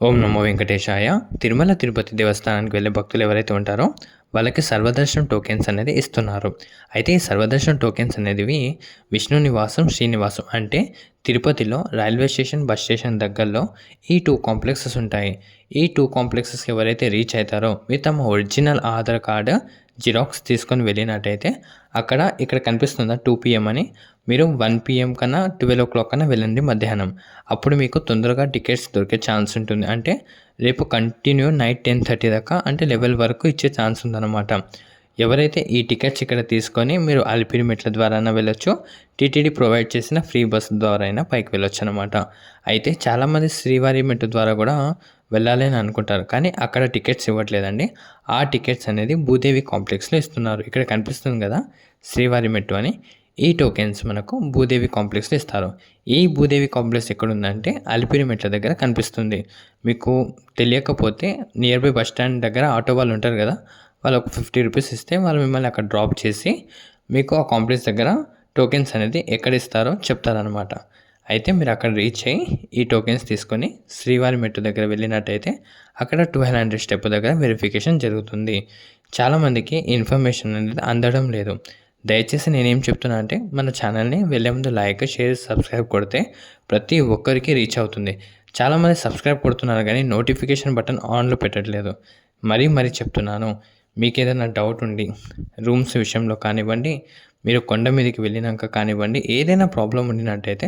ఓం నమో వెంకటేశాయ. తిరుమల తిరుపతి దేవస్థానానికి వెళ్ళే భక్తులు ఎవరైతే ఉంటారో వాళ్ళకి సర్వదర్శనం టోకెన్స్ అనేది ఇస్తున్నారు. అయితే ఈ సర్వదర్శనం టోకెన్స్ అనేటివి విష్ణు నివాసం, శ్రీనివాసం అంటే తిరుపతిలో రైల్వే స్టేషన్, బస్ స్టేషన్ దగ్గరలో ఈ 2 కాంప్లెక్సెస్ ఉంటాయి. ఈ 2 కాంప్లెక్సెస్‌కి ఎవరైతే రీచ్ అయితారో మీరు తమ ఒరిజినల్ ఆధార్ కార్డ్ జిరాక్స్ తీసుకొని వెళ్ళినట్టయితే ఇక్కడ కనిపిస్తుందా 2 PM అని, మీరు 1 PM కన్నా 12 కన్నా వెళ్ళండి మధ్యాహ్నం. అప్పుడు మీకు తొందరగా టికెట్స్ దొరికే ఛాన్స్ ఉంటుంది. అంటే రేపు కంటిన్యూ నైట్ 10:30 దాకా అంటే 11 వరకు ఇచ్చే ఛాన్స్ ఉందన్నమాట. ఎవరైతే ఈ టికెట్స్ ఇక్కడ తీసుకొని మీరు అలిపిరి మెట్ల ద్వారానా వెళ్ళొచ్చు, టీటీడీ ప్రొవైడ్ చేసిన ఫ్రీ బస్ ద్వారా అయినా పైకి వెళ్ళొచ్చు అనమాట. అయితే చాలామంది శ్రీవారి మెట్టు ద్వారా కూడా వెళ్ళాలి అని అనుకుంటారు, కానీ అక్కడ టికెట్స్ ఇవ్వట్లేదండి. ఆ టికెట్స్ అనేది భూదేవి కాంప్లెక్స్లో ఇస్తున్నారు. ఇక్కడ కనిపిస్తుంది కదా శ్రీవారి మెట్టు అని, ఈ టోకెన్స్ మనకు భూదేవి కాంప్లెక్స్లో ఇస్తారు. ఈ భూదేవి కాంప్లెక్స్ ఎక్కడుందంటే అలిపిరి మెట్ల దగ్గర కనిపిస్తుంది. మీకు తెలియకపోతే నియర్ బై బస్ స్టాండ్ దగ్గర ఆటో వాళ్ళు ఉంటారు కదా, వాళ్ళు ఒక 50 రూపీస్ ఇస్తే వాళ్ళు మిమ్మల్ని అక్కడ డ్రాప్ చేసి మీకు ఆ కాంప్లెక్స్ దగ్గర టోకెన్స్ అనేది ఎక్కడ ఇస్తారో చెప్తారనమాట. అయితే మీరు అక్కడ రీచ్ అయ్యి ఈ టోకెన్స్ తీసుకొని శ్రీవారి మెట్టు దగ్గర వెళ్ళినట్టయితే అక్కడ 1200 స్టెప్ దగ్గర వెరిఫికేషన్ జరుగుతుంది. చాలామందికి ఇన్ఫర్మేషన్ అనేది అందడం లేదు. దయచేసి నేనేం చెప్తున్నా అంటే మన ఛానల్ని వెళ్ళే ముందు లైక్, షేర్, సబ్స్క్రైబ్ కొడితే ప్రతి ఒక్కరికి రీచ్ అవుతుంది. చాలామంది సబ్స్క్రైబ్ కొడుతున్నారు కానీ నోటిఫికేషన్ బటన్ ఆన్లో పెట్టట్లేదు. మరీ చెప్తున్నాను, మీకు ఏదైనా డౌట్ ఉండి రూమ్స్ విషయంలో కానివ్వండి, మీరు కొండ మీదకి వెళ్ళినాక కానివ్వండి, ఏదైనా ప్రాబ్లం ఉండినట్టయితే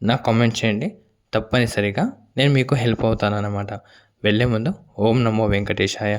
నాకు కామెంట్ చేయండి. తప్పనిసరిగా నేను మీకు హెల్ప్ అవుతానన్నమాట. వెళ్ళే ముందు ఓం నమో వెంకటేశాయ.